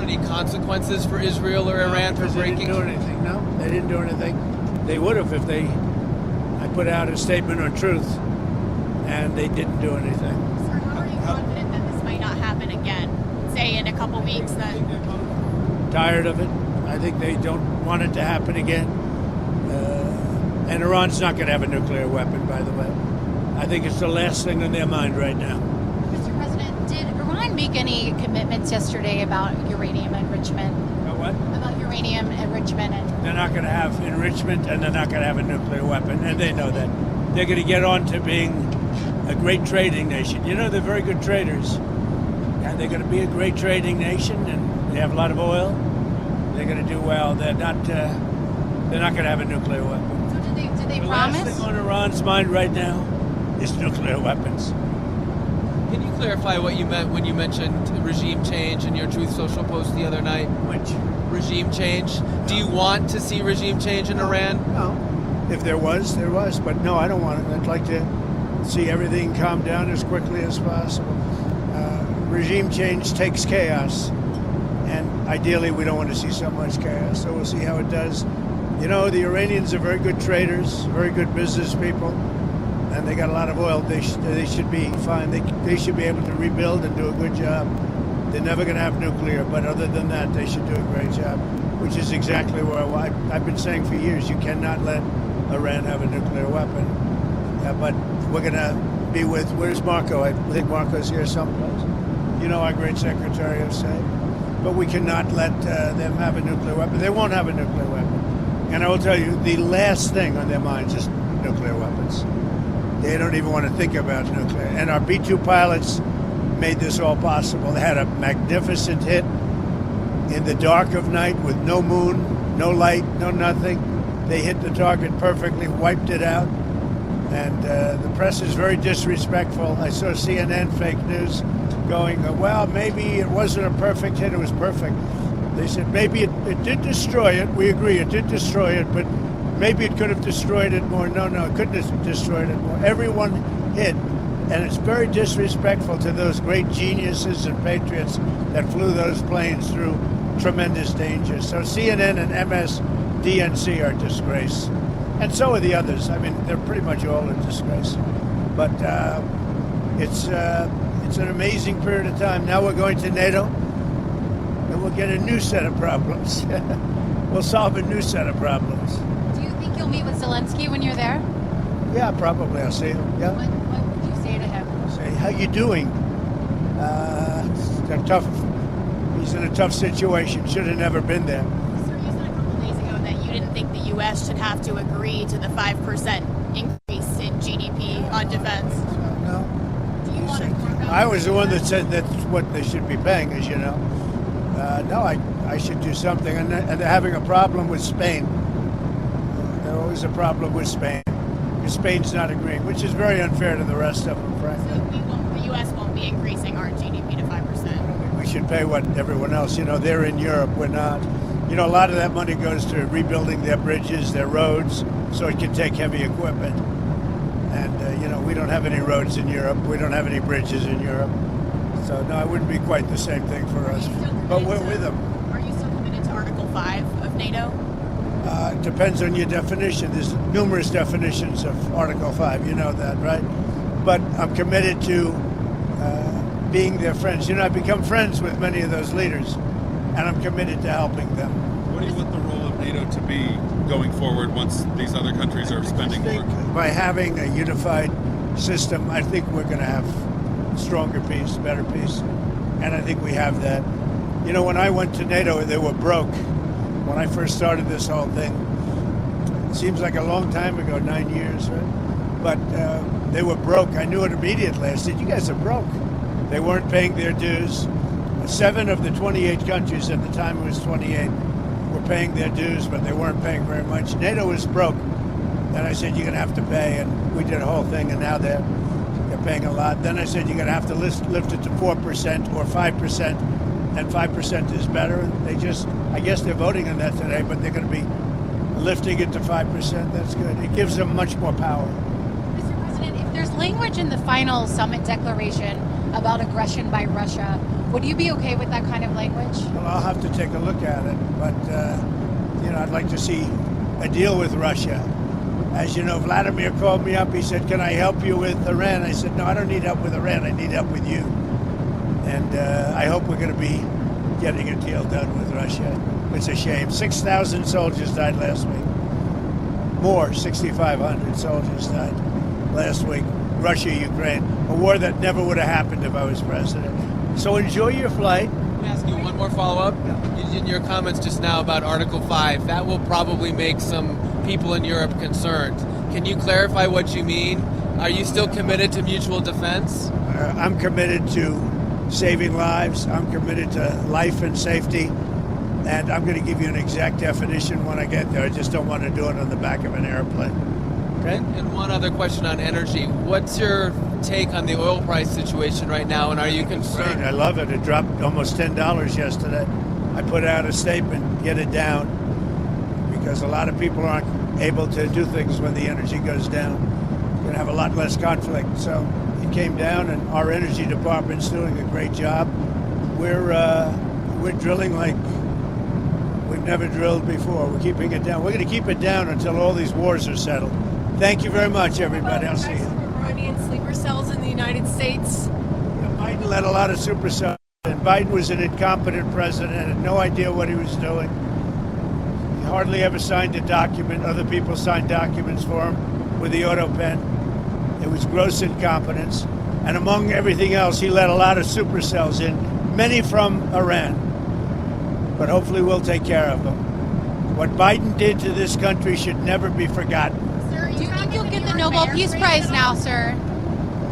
any consequences for Israel or Iran for breaking? They didn't do anything. No, they didn't do anything. They would have if I put out a statement on truth, and they didn't do anything. Sir, how are you confident that this might not happen again? Say in a couple weeks that... Tired of it. I think they don't want it to happen again. And Iran's not going to have a nuclear weapon, by the way. I think it's the last thing on their mind right now. Mr. President, did Iran make any commitments yesterday about uranium enrichment? What? About uranium enrichment. They're not going to have enrichment, and they're not going to have a nuclear weapon, and they know that. They're going to get on to being a great trading nation. You know, they're very good traders, and they're going to be a great trading nation, and they have a lot of oil. They're going to do well. They're not going to have a nuclear weapon. So did they The promise? last thing on Iran's mind right now is nuclear weapons. Can you clarify what you meant when you mentioned regime change in your Truth Social post the other night? Which? Regime change? Do you want to see regime change in Iran? No. If there was, there was. But no, I don't want it. I'd like to see everything calm down as quickly as possible. Regime change takes chaos. And ideally, we don't want to see so much chaos. So we'll see how it does. You know, the Iranians are very good traders, very good business people. And they got a lot of oil. They should be fine. They should be able to rebuild and do a good job. They're never going to have nuclear, but other than that, they should do a great job, which is exactly where I've been saying for years, you cannot let Iran have a nuclear weapon. But we're going to be with, where's Marco? I think Marco's here someplace. You know, our great Secretary of State. But we cannot let them have a nuclear weapon. They won't have a nuclear weapon. And I will tell you, the last thing on their minds is nuclear weapons. They don't even want to think about nuclear. And our B-2 pilots made this all possible. They had a magnificent hit in the dark of night with no moon, no light, no nothing. They hit the target perfectly, wiped it out. And the press is very disrespectful. I saw CNN fake news going, well, maybe it wasn't a perfect hit, it was perfect. They said maybe it did destroy it. We agree, it did destroy it, but maybe it could have destroyed it more. No, it couldn't have destroyed it more. Everyone hit. And it's very disrespectful to those great geniuses and patriots that flew those planes through tremendous danger. So CNN and MSDNC are a disgrace. And so are the others. I mean, they're pretty much all a disgrace. But it's an amazing period of time. Now we're going to NATO, and we'll get a new set of problems. We'll solve a new set of problems. Do you think you'll meet with Zelensky when you're there? Yeah, probably. I'll see him. Yeah. What would you say to him? Say, how you doing? He's in a tough situation. Should have never been there. Sir, you said a couple days ago that you didn't think the U.S. should have to agree to the 5% increase in GDP on defense. No. Do you want to... I was the one that said that's what they should be paying, as you know. No, I should do something. And they're having a problem with Spain. There's always a problem with Spain. Because Spain's not agreeing, which is very unfair to the rest of them, frankly. So the U.S. won't be increasing our GDP to 5%. We should pay what everyone else, they're in Europe, we're not. A lot of that money goes to rebuilding their bridges, their roads, so it can take heavy equipment. And, we don't have any roads in Europe. We don't have any bridges in Europe. So, no, it wouldn't be quite the same thing for us. But we're with them. Are you still committed to Article 5 of NATO? It depends on your definition. There's numerous definitions of Article 5. You know that, right? But I'm committed to being their friends. I've become friends with many of those leaders, and I'm committed to helping them. What do you want the role of NATO to be going forward once these other countries are spending more? By having a unified system, I think we're going to have stronger peace, better peace, and I think we have that. When I went to NATO, they were broke. When I first started this whole thing, it seems like a long time ago, 9 years, right? But they were broke. I knew it immediately. I said, you guys are broke. They weren't paying their dues. 7 of the 28 countries, at the time it was 28, were paying their dues, but they weren't paying very much. NATO was broke. Then I said, you're going to have to pay, and we did a whole thing, and now they're paying a lot. Then I said, you're going to have to lift it to 4% or 5%, and 5% is better. And I guess they're voting on that today, but they're going to be lifting it to 5%. That's good. It gives them much more power. Mr. President, if there's language in the final summit declaration about aggression by Russia, would you be okay with that kind of language? Well, I'll have have to take a look at it. But, I'd like to see a deal with Russia. As you know, Vladimir called me up. He said, can I help you with Iran? I said, no, I don't need help with Iran. I need help with you. And I hope we're going to be getting a deal done with Russia. It's a shame. 6,000 soldiers died last week. More, 6,500 soldiers died last week. Russia, Ukraine, a war that never would have happened if I was president. So enjoy your flight. Let me ask you one more follow-up. In your comments just now about Article 5, that will probably make some people in Europe concerned. Can you clarify what you mean? Are you still committed to mutual defense? I'm committed to saving lives. I'm committed to life and safety. And I'm going to give you an exact definition when I get there. I just don't want to do it on the back of an airplane. Okay? And one other question on energy. What's your take on the oil price situation right now, and are you concerned? I love it. It dropped almost $10 yesterday. I put out a statement, get it down, because a lot of people aren't able to do things when the energy goes down. We're going to have a lot less conflict. So it came down, and our energy department's doing a great job. We're drilling like we've never drilled before. We're keeping it down. We're going to keep it down until all these wars are settled. Thank you very much, everybody. I'll see you. Iranian sleeper cells in the United States. Biden led a lot of supercells, and Biden was an incompetent president, had no idea what he was doing. He hardly ever signed a document. Other people signed documents for him with the auto pen. It was gross incompetence. And among everything else, he let a lot of supercells in, many from Iran. But hopefully we'll take care of them. What Biden did to this country should never be forgotten. Do you think you'll get the Nobel Peace Prize now, sir?